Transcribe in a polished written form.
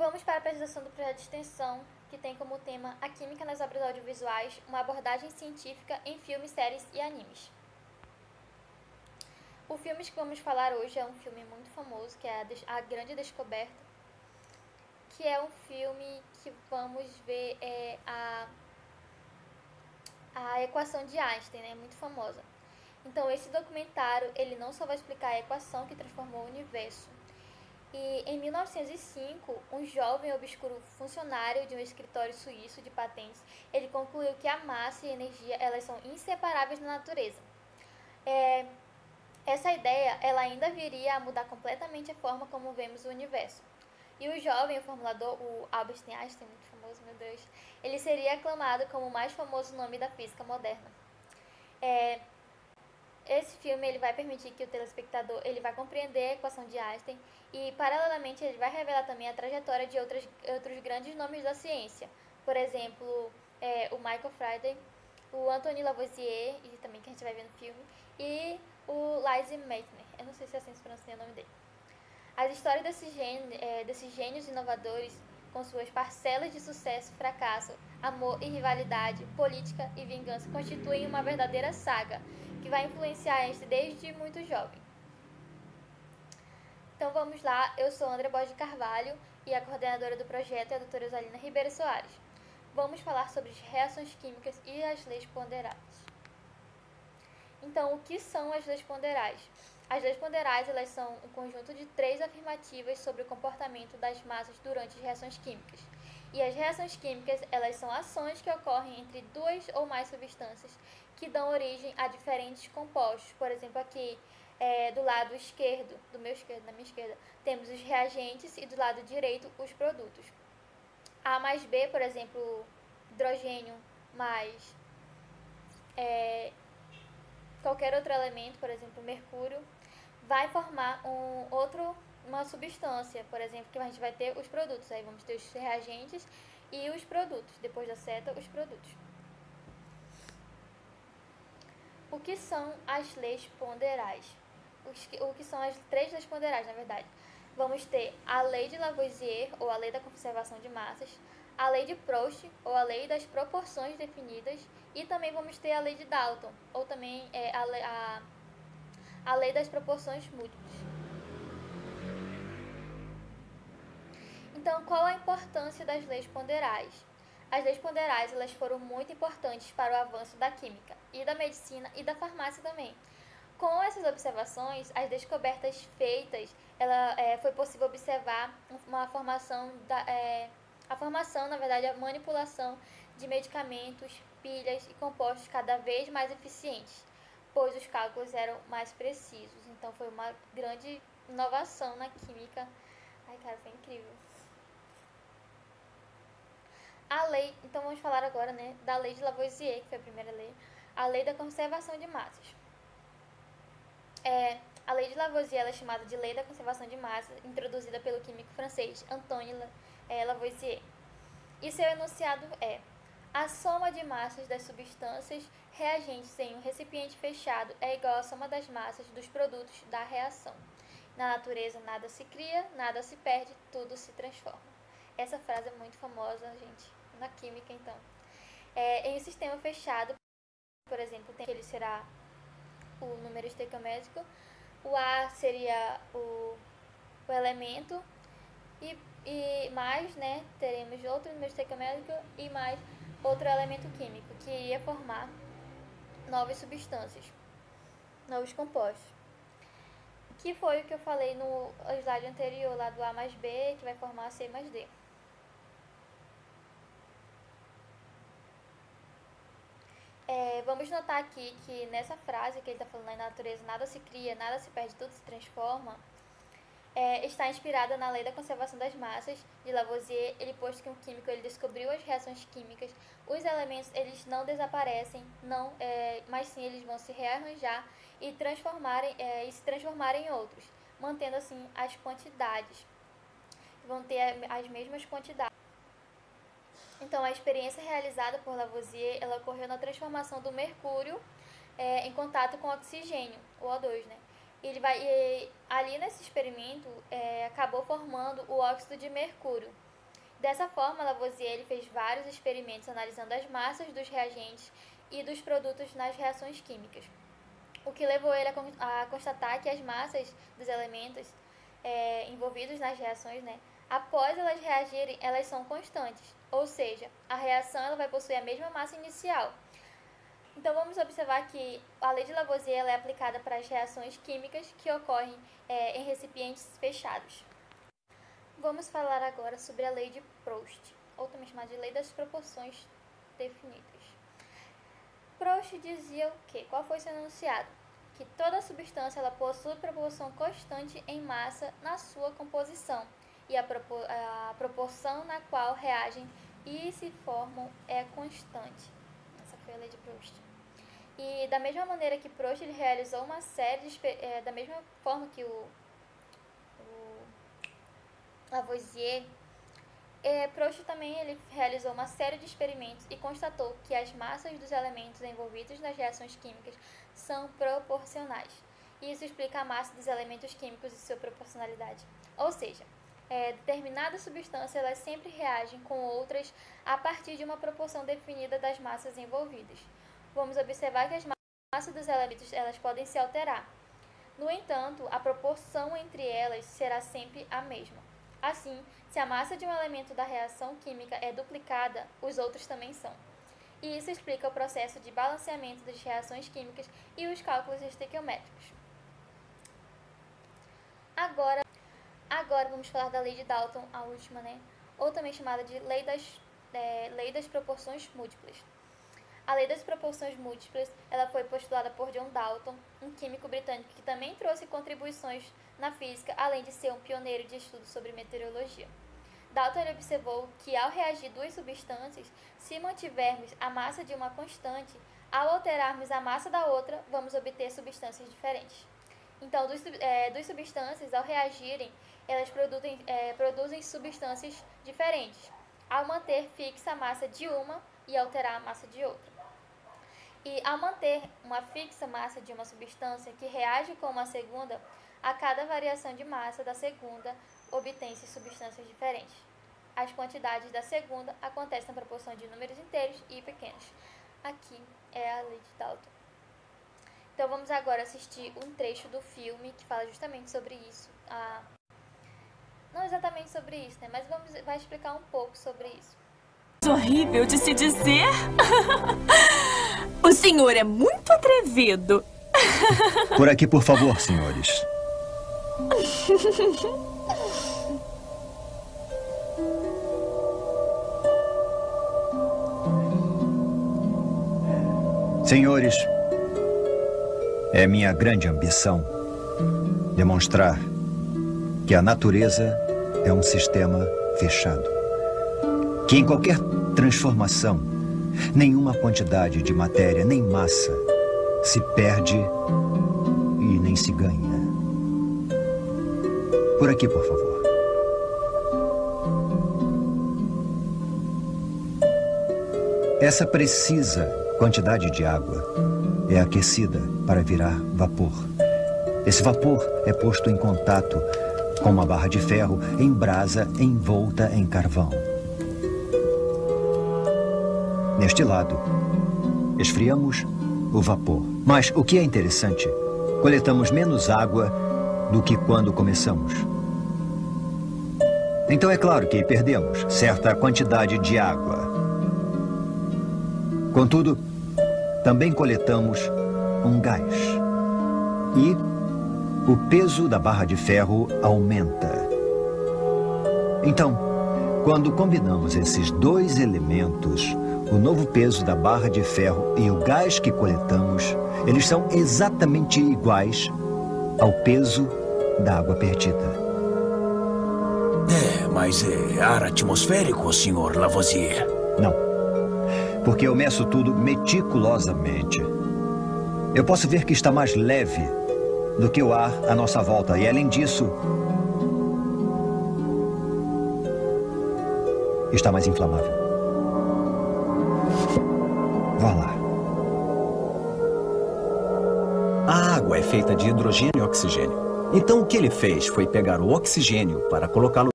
Vamos para a apresentação do projeto de extensão, que tem como tema a química nas obras audiovisuais, uma abordagem científica em filmes, séries e animes. O filme que vamos falar hoje é um filme muito famoso, que é A Grande Descoberta, que é um filme que vamos ver a equação de Einstein, né? Muito famosa. Então, esse documentário, ele não só vai explicar a equação que transformou o universo. E em 1905, um jovem e obscuro funcionário de um escritório suíço de patentes, ele concluiu que a massa e a energia, elas são inseparáveis na natureza. Essa ideia, ela ainda viria a mudar completamente a forma como vemos o universo. E o jovem, o formulador, o Albert Einstein, muito famoso, meu Deus, ele seria aclamado como o mais famoso nome da física moderna. Esse filme ele vai permitir que o telespectador ele vai compreender a equação de Einstein e, paralelamente, ele vai revelar também a trajetória de outros grandes nomes da ciência. Por exemplo, o Michael Faraday, o Anthony Lavoisier, e também que a gente vai ver no filme, e o Lise Meitner. Eu não sei se é assim se pronuncia o nome dele. As histórias desses gênios inovadores, com suas parcelas de sucesso, fracasso, amor e rivalidade, política e vingança, constituem uma verdadeira saga que vai influenciar Einstein desde muito jovem. Então vamos lá, eu sou André Borges de Carvalho e a coordenadora do projeto é a doutora Rosalina Ribeiro Soares. Vamos falar sobre as reações químicas e as leis ponderais. Então, o que são as leis ponderais? As leis ponderais, elas são um conjunto de 3 afirmativas sobre o comportamento das massas durante as reações químicas. E as reações químicas, elas são ações que ocorrem entre 2 ou mais substâncias que dão origem a diferentes compostos. Por exemplo, aqui do lado esquerdo, na minha esquerda, temos os reagentes e do lado direito os produtos. A mais B, por exemplo, hidrogênio mais qualquer outro elemento, por exemplo, mercúrio, vai formar uma substância, por exemplo, que a gente vai ter os produtos. Aí vamos ter os reagentes e os produtos. Depois da seta, os produtos. O que são as leis ponderais? O que são as 3 leis ponderais, na verdade? Vamos ter a lei de Lavoisier, ou a lei da conservação de massas, a lei de Proust, ou a lei das proporções definidas, e também vamos ter a lei de Dalton, ou também a lei das proporções múltiplas. Então, qual a importância das leis ponderais? As leis ponderais, elas foram muito importantes para o avanço da química, e da medicina, e da farmácia também. Com essas observações, as descobertas feitas, foi possível observar a formação, na verdade, a manipulação de medicamentos, pilhas e compostos cada vez mais eficientes, pois os cálculos eram mais precisos. Então, foi uma grande inovação na química. Ai, cara, foi incrível. A lei, então vamos falar agora, né, da lei de Lavoisier, que foi a primeira lei, a lei da conservação de massas. A lei de Lavoisier é chamada de lei da conservação de massas, introduzida pelo químico francês Antoine Lavoisier. E seu enunciado é: a soma de massas das substâncias reagentes em um recipiente fechado é igual à soma das massas dos produtos da reação. Na natureza nada se cria, nada se perde, tudo se transforma. Essa frase é muito famosa, gente, na química, então. Em um sistema fechado, por exemplo, ele será o número estequiométrico, o A seria o elemento, e mais, né, teremos outro número estequiométrico e mais outro elemento químico, que iria formar novas substâncias, novos compostos. Que foi o que eu falei no slide anterior, lá do A mais B, que vai formar C mais D. Vamos notar aqui que nessa frase que ele está falando, na natureza nada se cria, nada se perde, tudo se transforma, está inspirada na lei da conservação das massas de Lavoisier. Ele posto que um químico ele descobriu as reações químicas, os elementos eles não desaparecem, mas sim eles vão se rearranjar e se transformarem em outros, mantendo assim as quantidades, vão ter as mesmas quantidades. Então, a experiência realizada por Lavoisier, ela ocorreu na transformação do mercúrio em contato com o oxigênio, o O2, né? Ali nesse experimento, acabou formando o óxido de mercúrio, Dessa forma, Lavoisier ele fez vários experimentos analisando as massas dos reagentes e dos produtos nas reações químicas, o que levou ele a constatar que as massas dos elementos envolvidos nas reações, né, após elas reagirem, elas são constantes, ou seja, a reação ela vai possuir a mesma massa inicial. Então, vamos observar que a lei de Lavoisier ela é aplicada para as reações químicas que ocorrem em recipientes fechados. Vamos falar agora sobre a lei de Proust, ou também chamada de lei das proporções definidas. Proust dizia o quê? Qual foi seu enunciado? Que toda substância ela possui proporção constante em massa na sua composição, e a proporção na qual reagem e se formam é constante. Essa foi a lei de Proust. E da mesma maneira que Proust ele realizou uma série de da mesma forma que o Lavoisier, Proust também ele realizou uma série de experimentos e constatou que as massas dos elementos envolvidos nas reações químicas são proporcionais. E isso explica a massa dos elementos químicos e sua proporcionalidade. Ou seja, determinadas substâncias elas sempre reagem com outras a partir de uma proporção definida das massas envolvidas. Vamos observar que as massas dos elementos elas podem se alterar. No entanto, a proporção entre elas será sempre a mesma. Assim, se a massa de um elemento da reação química é duplicada, os outros também são. E isso explica o processo de balanceamento das reações químicas e os cálculos estequiométricos. Agora vamos falar da lei de Dalton, a última, né? Ou também chamada de lei das proporções múltiplas. A lei das proporções múltiplas ela foi postulada por John Dalton, um químico britânico que também trouxe contribuições na física, além de ser um pioneiro de estudos sobre meteorologia. Dalton observou que ao reagir duas substâncias, se mantivermos a massa de uma constante, ao alterarmos a massa da outra, vamos obter substâncias diferentes. Então, duas substâncias, ao reagirem, elas produzem substâncias diferentes, ao manter fixa a massa de uma e alterar a massa de outra. E ao manter uma fixa massa de uma substância que reage com uma segunda, a cada variação de massa da segunda, obtém-se substâncias diferentes. As quantidades da segunda acontecem na proporção de números inteiros e pequenos. Aqui é a lei de Dalton. Então vamos agora assistir um trecho do filme que fala justamente sobre isso. Não exatamente sobre isso, né? Mas vai explicar um pouco sobre isso. Horrível de se dizer. O senhor é muito atrevido. Por aqui, por favor, senhores. Senhores, é minha grande ambição demonstrar que a natureza é um sistema fechado. Que em qualquer transformação, nenhuma quantidade de matéria nem massa se perde e nem se ganha. Por aqui, por favor. Essa precisa quantidade de água é aquecida para virar vapor. Esse vapor é posto em contato com uma barra de ferro em brasa envolta em carvão. Neste lado, esfriamos o vapor. Mas o que é interessante, coletamos menos água do que quando começamos. Então é claro que perdemos certa quantidade de água. Contudo, também coletamos um gás. E o peso da barra de ferro aumenta. Então, quando combinamos esses dois elementos, o novo peso da barra de ferro e o gás que coletamos, eles são exatamente iguais ao peso da água perdida. Mas é ar atmosférico, Sr. Lavoisier? Não, porque eu meço tudo meticulosamente. Eu posso ver que está mais leve do que o ar à nossa volta. E além disso, está mais inflamável. Vá lá. A água é feita de hidrogênio e oxigênio. Então o que ele fez foi pegar o oxigênio para colocá-lo